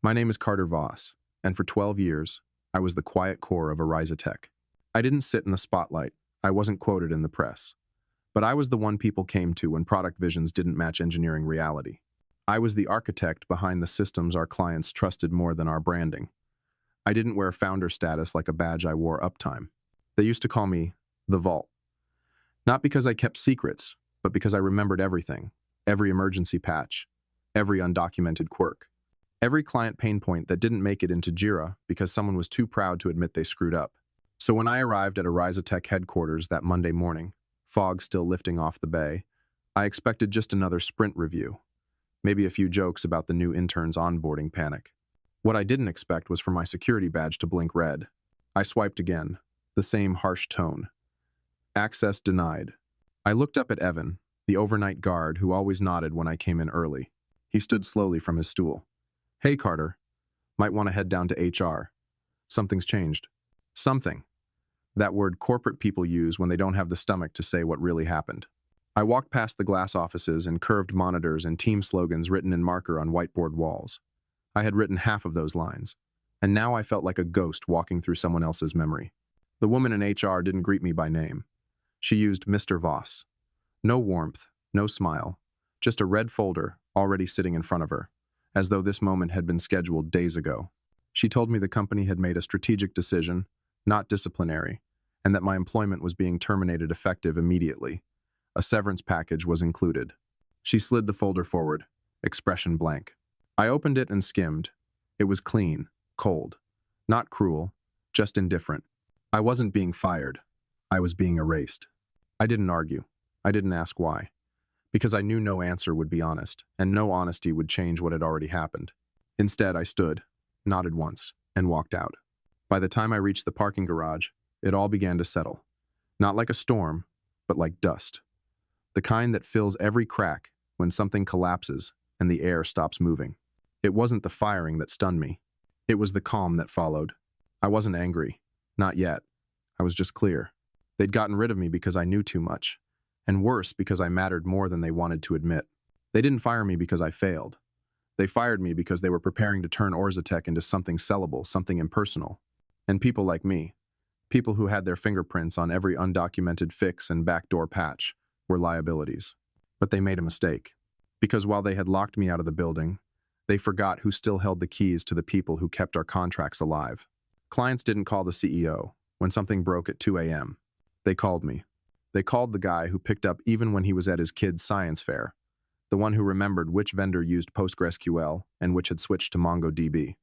My name is Carter Voss, and for 12 years, I was the quiet core of Tech. I didn't sit in the spotlight. I wasn't quoted in the press. But I was the one people came to when product visions didn't match engineering reality. I was the architect behind the systems our clients trusted more than our branding. I didn't wear founder status like a badge I wore uptime. They used to call me the Vault. Not because I kept secrets, but because I remembered everything. Every emergency patch, every undocumented quirk, every client pain point that didn't make it into Jira because someone was too proud to admit they screwed up. So when I arrived at Tech headquarters that Monday morning, fog still lifting off the bay, I expected just another sprint review, maybe a few jokes about the new intern's onboarding panic. What I didn't expect was for my security badge to blink red. I swiped again, the same harsh tone. Access denied. I looked up at Evan, the overnight guard who always nodded when I came in early. He stood slowly from his stool. Hey, Carter. Might want to head down to HR. Something's changed. Something. That word corporate people use when they don't have the stomach to say what really happened. I walked past the glass offices and curved monitors and team slogans written in marker on whiteboard walls. I had written half of those lines, and now I felt like a ghost walking through someone else's memory. The woman in HR didn't greet me by name. She used Mr. Voss. No warmth, no smile, just a red folder already sitting in front of her, as though this moment had been scheduled days ago. She told me the company had made a strategic decision, not disciplinary, and that my employment was being terminated effective immediately. A severance package was included. She slid the folder forward, expression blank. I opened it and skimmed. It was clean, cold, not cruel, just indifferent. I wasn't being fired. I was being erased. I didn't argue. I didn't ask why. Because I knew no answer would be honest, and no honesty would change what had already happened. Instead, I stood, nodded once, and walked out. By the time I reached the parking garage, it all began to settle. Not like a storm, but like dust. The kind that fills every crack when something collapses and the air stops moving. It wasn't the firing that stunned me. It was the calm that followed. I wasn't angry. Not yet. I was just clear. They'd gotten rid of me because I knew too much. And worse, because I mattered more than they wanted to admit. They didn't fire me because I failed. They fired me because they were preparing to turn Tech into something sellable, something impersonal. And people like me, people who had their fingerprints on every undocumented fix and backdoor patch, were liabilities. But they made a mistake. Because while they had locked me out of the building, they forgot who still held the keys to the people who kept our contracts alive. Clients didn't call the CEO when something broke at 2 a.m. They called me. They called the guy who picked up even when he was at his kid's science fair, the one who remembered which vendor used PostgreSQL and which had switched to MongoDB,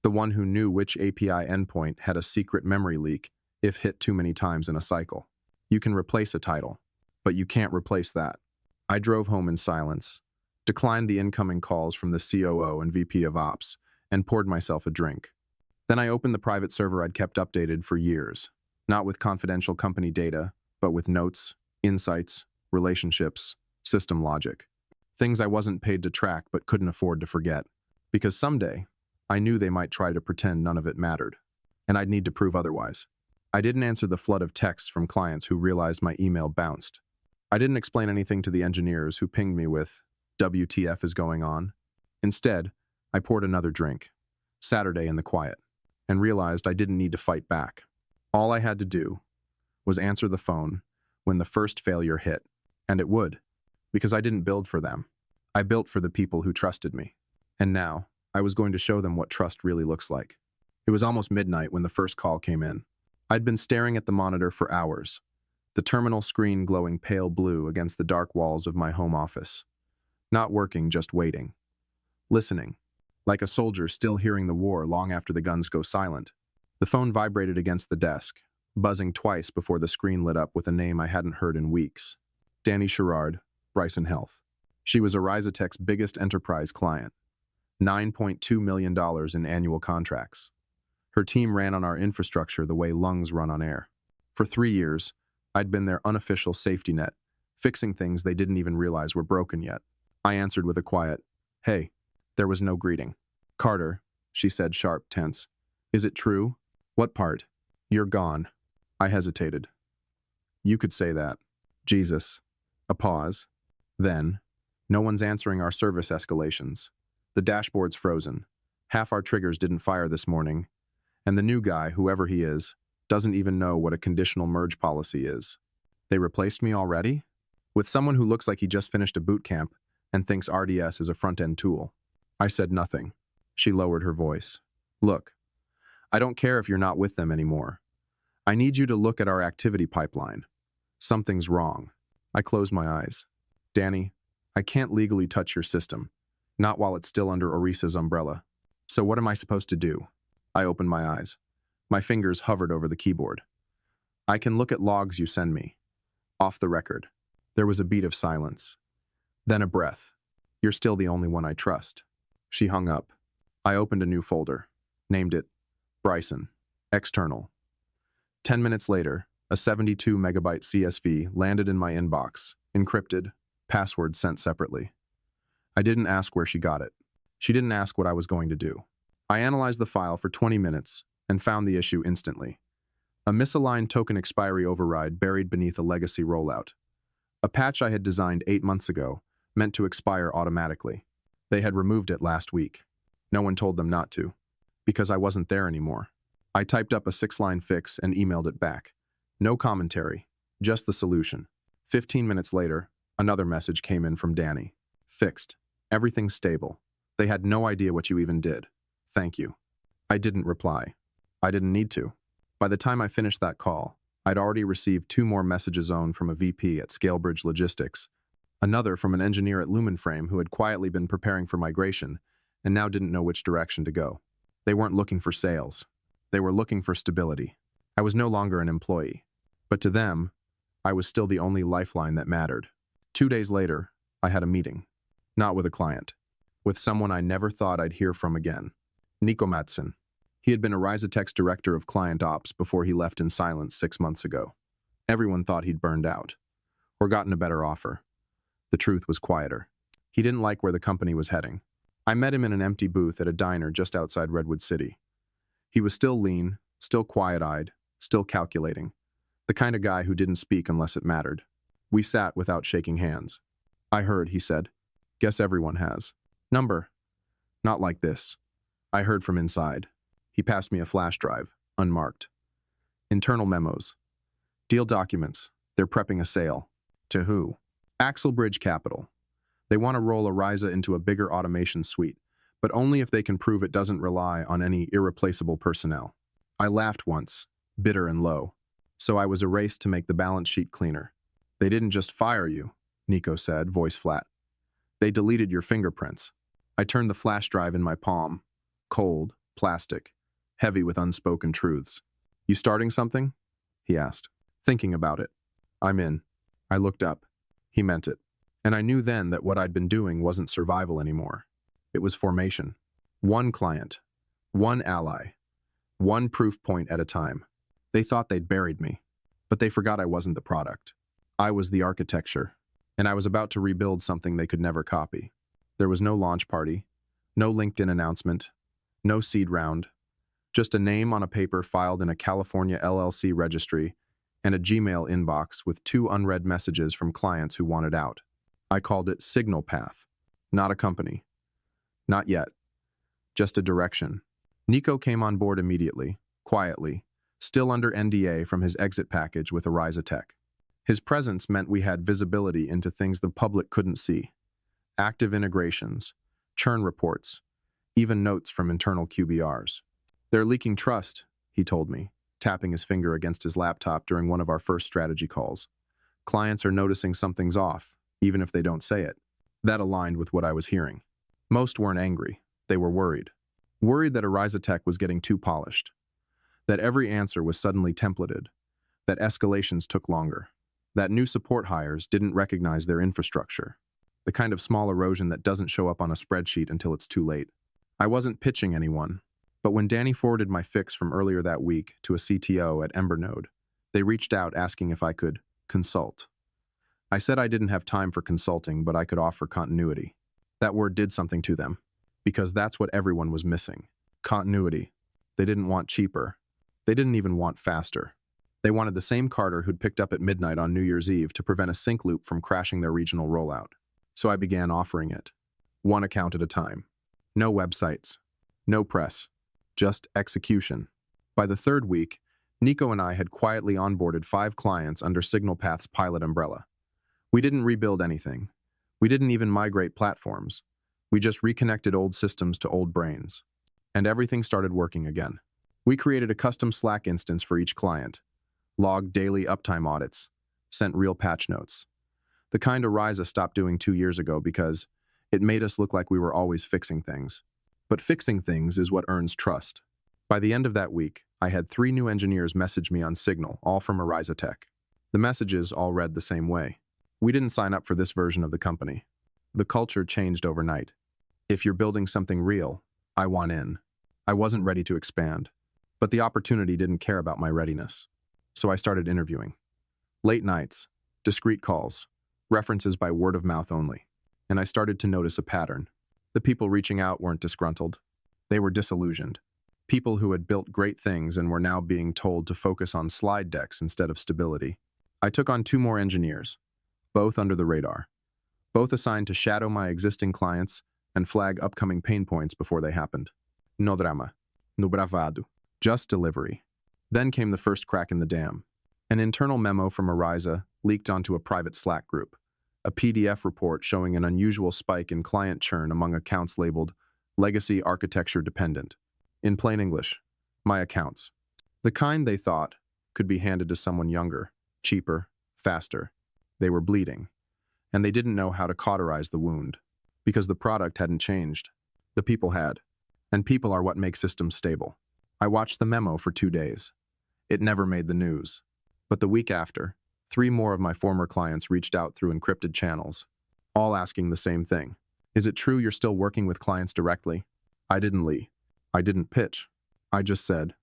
the one who knew which API endpoint had a secret memory leak if hit too many times in a cycle. You can replace a title, but you can't replace that. I drove home in silence, declined the incoming calls from the COO and VP of Ops, and poured myself a drink. Then I opened the private server I'd kept updated for years, not with confidential company data, but with notes, insights, relationships, system logic. Things I wasn't paid to track but couldn't afford to forget. Because someday, I knew they might try to pretend none of it mattered, and I'd need to prove otherwise. I didn't answer the flood of texts from clients who realized my email bounced. I didn't explain anything to the engineers who pinged me with, WTF is going on. Instead, I poured another drink, Saturday in the quiet, and realized I didn't need to fight back. All I had to do was answer the phone when the first failure hit, and it would, because I didn't build for them. I built for the people who trusted me. And now, I was going to show them what trust really looks like. It was almost midnight when the first call came in. I'd been staring at the monitor for hours, the terminal screen glowing pale blue against the dark walls of my home office. Not working, just waiting. Listening, like a soldier still hearing the war long after the guns go silent. The phone vibrated against the desk, buzzing twice before the screen lit up with a name I hadn't heard in weeks. Danny Sherrard, Bryson Health. She was Tech's biggest enterprise client. $9.2 million in annual contracts. Her team ran on our infrastructure the way lungs run on air. For 3 years, I'd been their unofficial safety net, fixing things they didn't even realize were broken yet. I answered with a quiet, hey. There was no greeting. Carter, she said, sharp, tense. Is it true? What part? You're gone. I hesitated. You could say that. Jesus. A pause. Then, no one's answering our service escalations. The dashboard's frozen. Half our triggers didn't fire this morning, and the new guy, whoever he is, doesn't even know what a conditional merge policy is. They replaced me already? With someone who looks like he just finished a boot camp and thinks RDS is a front-end tool. I said nothing. She lowered her voice. Look, I don't care if you're not with them anymore. I need you to look at our activity pipeline. Something's wrong. I closed my eyes. Danny, I can't legally touch your system, not while it's still under Orisa's umbrella. So what am I supposed to do? I opened my eyes. My fingers hovered over the keyboard. I can look at logs you send me. Off the record. There was a beat of silence. Then a breath. You're still the only one I trust. She hung up. I opened a new folder. Named it Bryson. External. 10 minutes later, a 72 megabyte CSV landed in my inbox, encrypted, password sent separately. I didn't ask where she got it. She didn't ask what I was going to do. I analyzed the file for 20 minutes and found the issue instantly. A misaligned token expiry override buried beneath a legacy rollout. A patch I had designed 8 months ago, meant to expire automatically. They had removed it last week. No one told them not to, because I wasn't there anymore. I typed up a 6-line fix and emailed it back. No commentary, just the solution. 15 minutes later, another message came in from Danny. Fixed. Everything's stable. They had no idea what you even did. Thank you. I didn't reply. I didn't need to. By the time I finished that call, I'd already received 2 more messages from a VP at Scalebridge Logistics, another from an engineer at Lumenframe who had quietly been preparing for migration and now didn't know which direction to go. They weren't looking for sales. They were looking for stability. I was no longer an employee, but to them, I was still the only lifeline that mattered. 2 days later, I had a meeting. Not with a client. With someone I never thought I'd hear from again. Nico Madsen. He had been Arisatech's director of client ops before he left in silence 6 months ago. Everyone thought he'd burned out, or gotten a better offer. The truth was quieter. He didn't like where the company was heading. I met him in an empty booth at a diner just outside Redwood City. He was still lean, still quiet-eyed, still calculating. The kind of guy who didn't speak unless it mattered. We sat without shaking hands. I heard, he said. Guess everyone has. Number. Not like this. I heard from inside. He passed me a flash drive, unmarked. Internal memos. Deal documents. They're prepping a sale. To who? Axelbridge Capital. They want to roll Arisa into a bigger automation suite, but only if they can prove it doesn't rely on any irreplaceable personnel. I laughed once, bitter and low. So I was erased to make the balance sheet cleaner. They didn't just fire you, Nico said, voice flat. They deleted your fingerprints. I turned the flash drive in my palm. Cold, plastic, heavy with unspoken truths. You starting something? He asked. Thinking about it. I'm in. I looked up. He meant it. And I knew then that what I'd been doing wasn't survival anymore. It was formation. One client. One ally. One proof point at a time. They thought they'd buried me, but they forgot I wasn't the product. I was the architecture, and I was about to rebuild something they could never copy. There was no launch party, no LinkedIn announcement, no seed round, just a name on a paper filed in a California LLC registry and a Gmail inbox with 2 unread messages from clients who wanted out. I called it Signal Path, not a company. Not yet. Just a direction. Nico came on board immediately, quietly, still under NDA from his exit package with Arisatech. His presence meant we had visibility into things the public couldn't see. Active integrations, churn reports, even notes from internal QBRs. They're leaking trust, he told me, tapping his finger against his laptop during one of our first strategy calls. Clients are noticing something's off, even if they don't say it. That aligned with what I was hearing. Most weren't angry. They were worried. Worried that Arisatech was getting too polished. That every answer was suddenly templated. That escalations took longer. That new support hires didn't recognize their infrastructure. The kind of small erosion that doesn't show up on a spreadsheet until it's too late. I wasn't pitching anyone, but when Danny forwarded my fix from earlier that week to a CTO at Embernode, they reached out asking if I could consult. I said I didn't have time for consulting, but I could offer continuity. That word did something to them, because that's what everyone was missing. Continuity. They didn't want cheaper. They didn't even want faster. They wanted the same Carter who'd picked up at midnight on New Year's Eve to prevent a sync loop from crashing their regional rollout. So I began offering it. One account at a time. No websites. No press. Just execution. By the third week, Nico and I had quietly onboarded 5 clients under SignalPath's pilot umbrella. We didn't rebuild anything. We didn't even migrate platforms. We just reconnected old systems to old brains. And everything started working again. We created a custom Slack instance for each client, logged daily uptime audits, sent real patch notes. The kind Ariza stopped doing 2 years ago because it made us look like we were always fixing things. But fixing things is what earns trust. By the end of that week, I had 3 new engineers message me on Signal, all from Ariza Tech. The messages all read the same way. We didn't sign up for this version of the company. The culture changed overnight. If you're building something real, I want in. I wasn't ready to expand, but the opportunity didn't care about my readiness. So I started interviewing. Late nights, discreet calls, references by word of mouth only. And I started to notice a pattern. The people reaching out weren't disgruntled. They were disillusioned. People who had built great things and were now being told to focus on slide decks instead of stability. I took on 2 more engineers, both under the radar. Both assigned to shadow my existing clients and flag upcoming pain points before they happened. No drama. No bravado. Just delivery. Then came the first crack in the dam. An internal memo from Ariza leaked onto a private Slack group. A PDF report showing an unusual spike in client churn among accounts labeled Legacy Architecture Dependent. In plain English, my accounts. The kind they thought could be handed to someone younger, cheaper, faster. They were bleeding, and they didn't know how to cauterize the wound, because the product hadn't changed. The people had, and people are what make systems stable. I watched the memo for 2 days. It never made the news. But the week after, 3 more of my former clients reached out through encrypted channels, all asking the same thing. Is it true you're still working with clients directly? I didn't lie. I didn't pitch. I just said,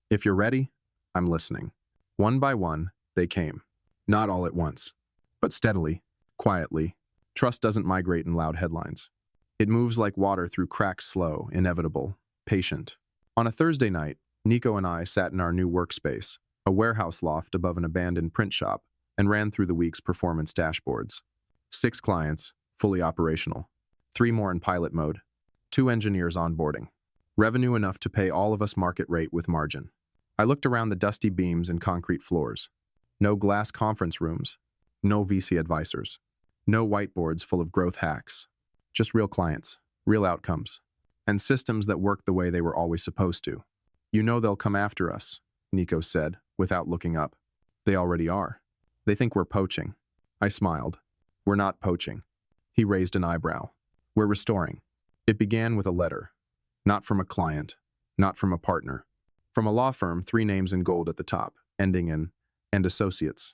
if you're ready, I'm listening. One by one, they came. Not all at once, but steadily, quietly. Trust doesn't migrate in loud headlines. It moves like water through cracks, slow, inevitable, patient. On a Thursday night, Nico and I sat in our new workspace, a warehouse loft above an abandoned print shop, and ran through the week's performance dashboards. 6 clients, fully operational. 3 more in pilot mode. 2 engineers onboarding. Revenue enough to pay all of us market rate with margin. I looked around the dusty beams and concrete floors. No glass conference rooms. No VC advisors. No whiteboards full of growth hacks. Just real clients, real outcomes, and systems that work the way they were always supposed to. You know they'll come after us, Nico said, without looking up. They already are. They think we're poaching. I smiled. We're not poaching. He raised an eyebrow. We're restoring. It began with a letter. Not from a client, not from a partner. From a law firm, 3 names in gold at the top, ending in "and Associates."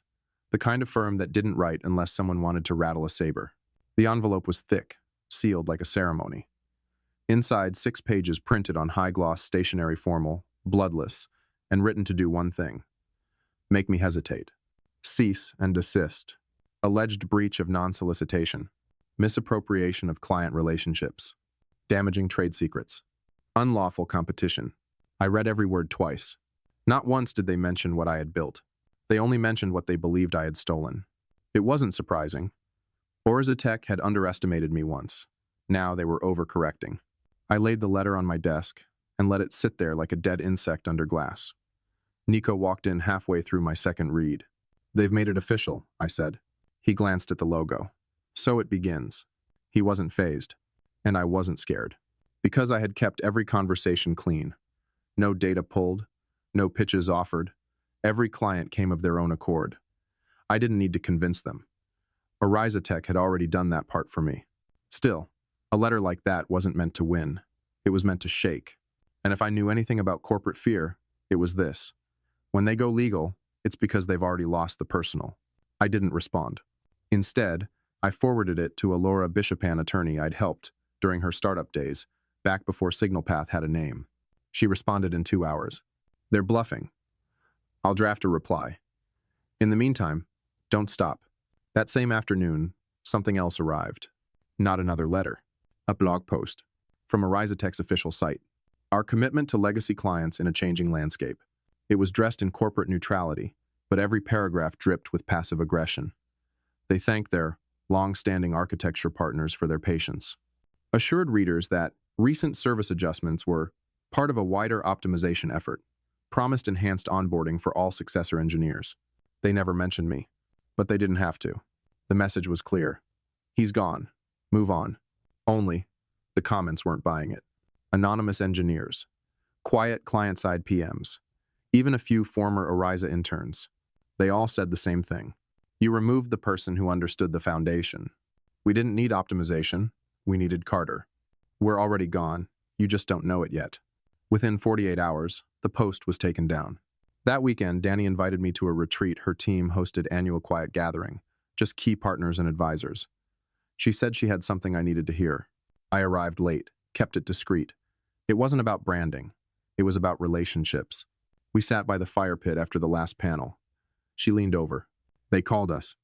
The kind of firm that didn't write unless someone wanted to rattle a saber. The envelope was thick, sealed like a ceremony. Inside, 6 pages printed on high-gloss stationery, formal, bloodless, and written to do one thing. Make me hesitate. Cease and desist. Alleged breach of non-solicitation. Misappropriation of client relationships. Damaging trade secrets. Unlawful competition. I read every word twice. Not once did they mention what I had built. They only mentioned what they believed I had stolen. It wasn't surprising. Ariza Tech had underestimated me once. Now they were overcorrecting. I laid the letter on my desk and let it sit there like a dead insect under glass. Nico walked in halfway through my second read. They've made it official, I said. He glanced at the logo. So it begins. He wasn't fazed, and I wasn't scared. Because I had kept every conversation clean. No data pulled, no pitches offered. Every client came of their own accord. I didn't need to convince them. Ariza Tech had already done that part for me. Still, a letter like that wasn't meant to win. It was meant to shake. And if I knew anything about corporate fear, it was this. When they go legal, it's because they've already lost the personal. I didn't respond. Instead, I forwarded it to a Laura Bishopan attorney I'd helped during her startup days, back before SignalPath had a name. She responded in 2 hours. They're bluffing. I'll draft a reply. In the meantime, don't stop. That same afternoon, something else arrived. Not another letter. A blog post. From Ariza Tech's official site. Our commitment to legacy clients in a changing landscape. It was dressed in corporate neutrality, but every paragraph dripped with passive aggression. They thanked their long-standing architecture partners for their patience. Assured readers that recent service adjustments were part of a wider optimization effort, promised enhanced onboarding for all successor engineers. They never mentioned me, but they didn't have to. The message was clear. He's gone. Move on. Only, the comments weren't buying it. Anonymous engineers, quiet client-side PMs, even a few former Ariza interns. They all said the same thing. You removed the person who understood the foundation. We didn't need optimization. We needed Carter. We're already gone. You just don't know it yet. Within 48 hours, the post was taken down. That weekend, Danny invited me to a retreat her team hosted annual quiet gathering, just key partners and advisors. She said she had something I needed to hear. I arrived late, kept it discreet. It wasn't about branding. It was about relationships. We sat by the fire pit after the last panel. She leaned over. They called us.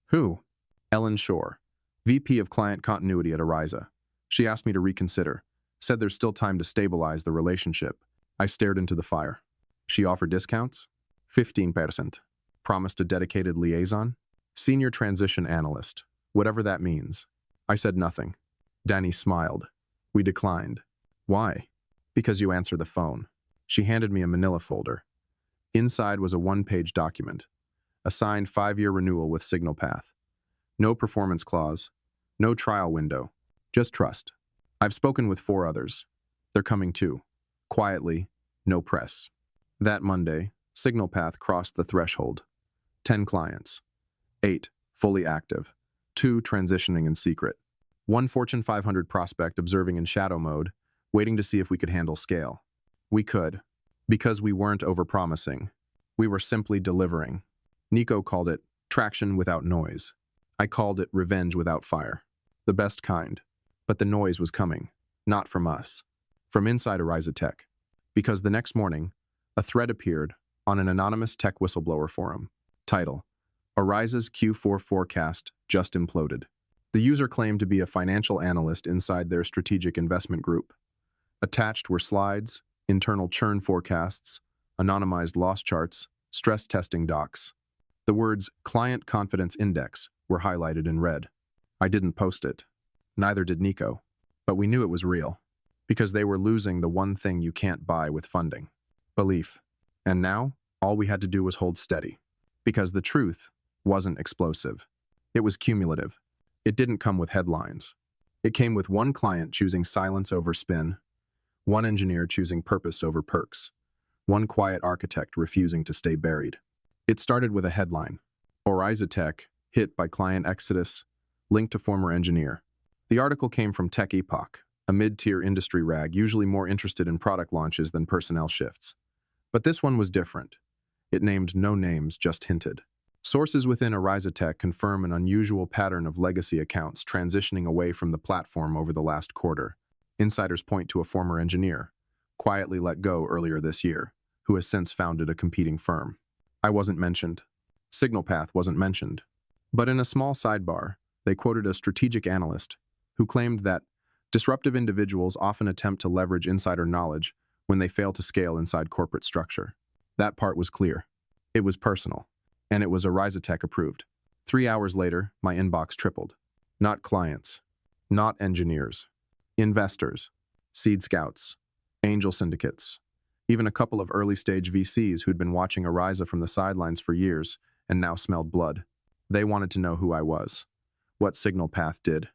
Who? Ellen Shore, VP of Client Continuity at Ariza. She asked me to reconsider, said there's still time to stabilize the relationship. I stared into the fire. She offered discounts? 15%. Promised a dedicated liaison? Senior transition analyst, whatever that means. I said nothing. Danny smiled. We declined. Why? Because you answer the phone. She handed me a manila folder. Inside was a one-page document, a signed 5-year renewal with SignalPath. No performance clause, no trial window, just trust. I've spoken with 4 others. They're coming too. Quietly, no press. That Monday, SignalPath crossed the threshold. 10 clients. 8 fully active. 2 transitioning in secret. 1 Fortune 500 prospect observing in shadow mode, waiting to see if we could handle scale. We could, because we weren't overpromising. We were simply delivering. Nico called it traction without noise. I called it revenge without fire. The best kind. But the noise was coming, not from us. From inside Ariza Tech. Because the next morning, a thread appeared on an anonymous tech whistleblower forum. Title: Ariza's Q4 forecast just imploded. The user claimed to be a financial analyst inside their strategic investment group. Attached were slides, internal churn forecasts, anonymized loss charts, stress testing docs. The words Client Confidence Index were highlighted in red. I didn't post it. Neither did Nico. But we knew it was real. Because they were losing the one thing you can't buy with funding. Belief. And now, all we had to do was hold steady. Because the truth wasn't explosive. It was cumulative. It didn't come with headlines. It came with one client choosing silence over spin, one engineer choosing purpose over perks, one quiet architect refusing to stay buried. It started with a headline: Ariza Tech, hit by client exodus, linked to former engineer. The article came from Tech Epoch, a mid-tier industry rag usually more interested in product launches than personnel shifts. But this one was different. It named no names, just hinted. Sources within Ariza Tech confirm an unusual pattern of legacy accounts transitioning away from the platform over the last quarter. Insiders point to a former engineer, quietly let go earlier this year, who has since founded a competing firm. I wasn't mentioned. SignalPath wasn't mentioned. But in a small sidebar, they quoted a strategic analyst who claimed that disruptive individuals often attempt to leverage insider knowledge when they fail to scale inside corporate structure. That part was clear. It was personal. And it was Ariza Tech approved. 3 hours later, my inbox tripled. Not clients. Not engineers. Investors. Seed scouts. Angel syndicates. Even a couple of early-stage VCs who'd been watching Ariza from the sidelines for years and now smelled blood. They wanted to know who I was, what SignalPath did,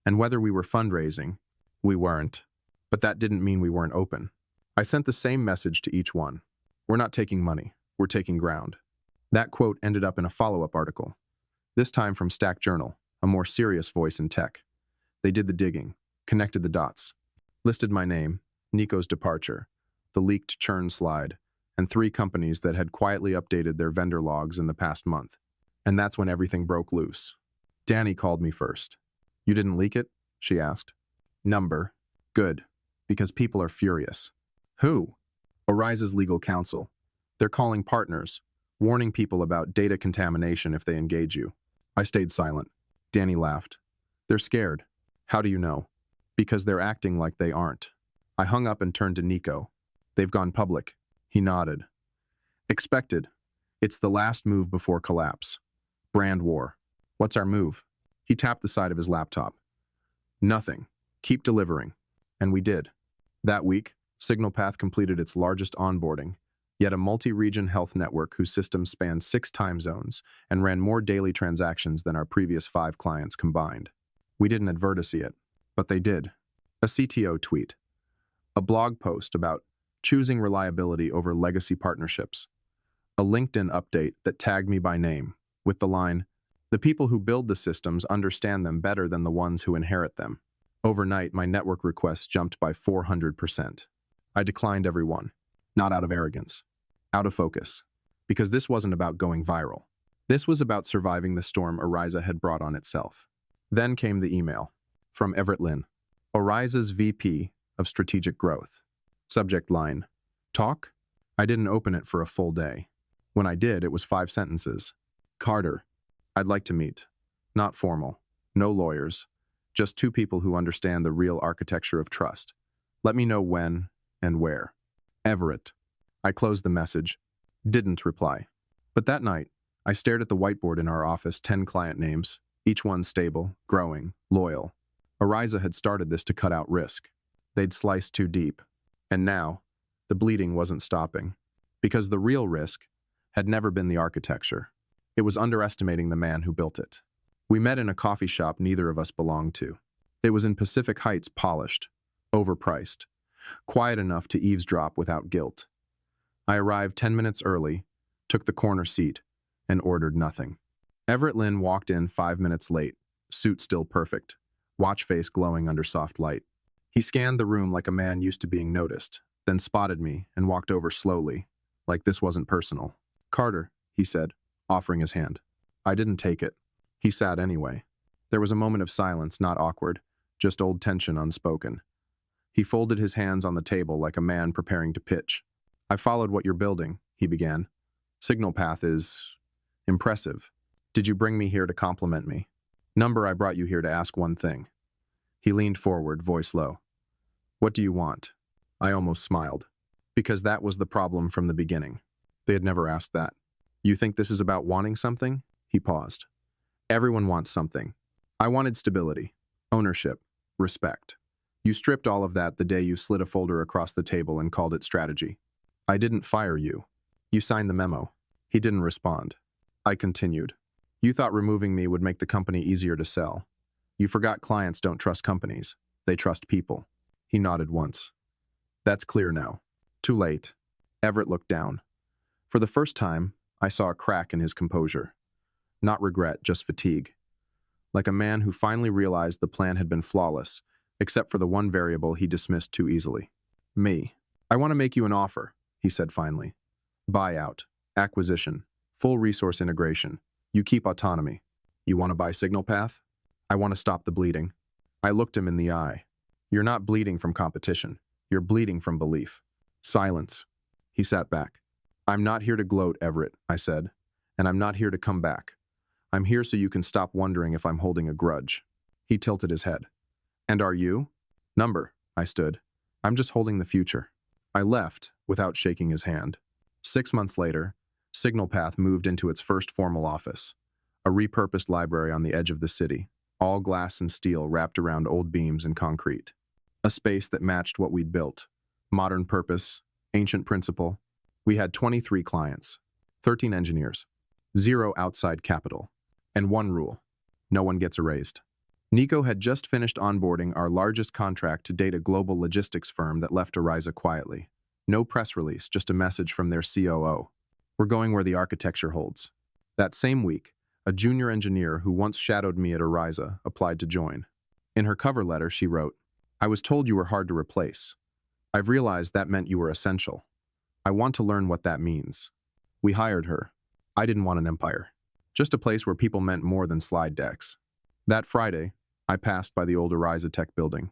and whether we were fundraising. We weren't. But that didn't mean we weren't open. I sent the same message to each one. We're not taking money. We're taking ground. That quote ended up in a follow-up article, this time from Stack Journal, a more serious voice in tech. They did the digging, connected the dots, listed my name, Nico's departure, the leaked churn slide, and 3 companies that had quietly updated their vendor logs in the past month. And that's when everything broke loose. Danny called me first. You didn't leak it? She asked. Number. Good. Because people are furious. Who? Ariza's legal counsel. They're calling partners, warning people about data contamination if they engage you. I stayed silent. Danny laughed. They're scared. How do you know? Because they're acting like they aren't. I hung up and turned to Nico. They've gone public. He nodded. Expected. It's the last move before collapse. Brand war. What's our move? He tapped the side of his laptop. Nothing. Keep delivering. And we did. That week, SignalPath completed its largest onboarding, yet a multi-region health network whose systems spanned 6 time zones and ran more daily transactions than our previous 5 clients combined. We didn't advertise it, but they did. A CTO tweet, a blog post about choosing reliability over legacy partnerships, a LinkedIn update that tagged me by name, with the line, "The people who build the systems understand them better than the ones who inherit them." Overnight, my network requests jumped by 400%. I declined every one, not out of arrogance, out of focus, because this wasn't about going viral. This was about surviving the storm Ariza had brought on itself. Then came the email from Everett Lynn, Ariza's VP of Strategic Growth. Subject line, talk? I didn't open it for a full day. When I did, it was 5 sentences. Carter, I'd like to meet. Not formal, no lawyers, just 2 people who understand the real architecture of trust. Let me know when and where. Everett. I closed the message, didn't reply. But that night, I stared at the whiteboard in our office, 10 client names, each one stable, growing, loyal. Ariza had started this to cut out risk. They'd sliced too deep. And now, the bleeding wasn't stopping. Because the real risk had never been the architecture. It was underestimating the man who built it. We met in a coffee shop neither of us belonged to. It was in Pacific Heights, polished, overpriced, quiet enough to eavesdrop without guilt. I arrived 10 minutes early, took the corner seat, and ordered nothing. Everett Lynn walked in 5 minutes late, suit still perfect, watch face glowing under soft light. He scanned the room like a man used to being noticed, then spotted me and walked over slowly, like this wasn't personal. Carter, he said, offering his hand. I didn't take it. He sat anyway. There was a moment of silence, not awkward, just old tension unspoken. He folded his hands on the table like a man preparing to pitch. I followed what you're building, he began. SignalPath is impressive. Did you bring me here to compliment me? Number, I brought you here to ask one thing. He leaned forward, voice low. What do you want? I almost smiled. Because that was the problem from the beginning. They had never asked that. You think this is about wanting something? He paused. Everyone wants something. I wanted stability, ownership, respect. You stripped all of that the day you slid a folder across the table and called it strategy. I didn't fire you. You signed the memo. He didn't respond. I continued. You thought removing me would make the company easier to sell. You forgot clients don't trust companies. They trust people. He nodded once. That's clear now. Too late. Everett looked down. For the first time, I saw a crack in his composure. Not regret, just fatigue. Like a man who finally realized the plan had been flawless, except for the one variable he dismissed too easily. Me. I want to make you an offer, he said finally. Buyout, acquisition, full resource integration. You keep autonomy. You want to buy SignalPath? I want to stop the bleeding. I looked him in the eye. You're not bleeding from competition. You're bleeding from belief. Silence. He sat back. I'm not here to gloat, Everett, I said, and I'm not here to come back. I'm here so you can stop wondering if I'm holding a grudge. He tilted his head. And are you? Number, I stood. I'm just holding the future. I left without shaking his hand. 6 months later, SignalPath moved into its first formal office, a repurposed library on the edge of the city, all glass and steel wrapped around old beams and concrete. A space that matched what we'd built. Modern purpose, ancient principle. We had 23 clients, 13 engineers, 0 outside capital, and 1 rule: no one gets erased. Nico had just finished onboarding our largest contract to date, a global logistics firm that left Ariza quietly. No press release, just a message from their COO. We're going where the architecture holds. That same week, a junior engineer who once shadowed me at Ariza applied to join. In her cover letter, she wrote, I was told you were hard to replace. I've realized that meant you were essential. I want to learn what that means. We hired her. I didn't want an empire. Just a place where people meant more than slide decks. That Friday, I passed by the old Ariza Tech building.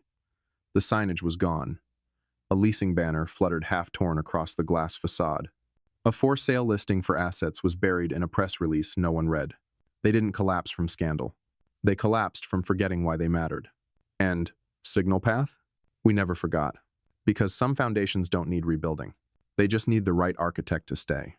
The signage was gone. A leasing banner fluttered half-torn across the glass facade. A for-sale listing for assets was buried in a press release no one read. They didn't collapse from scandal. They collapsed from forgetting why they mattered. And SignalPath? We never forgot. Because some foundations don't need rebuilding. They just need the right architect to stay.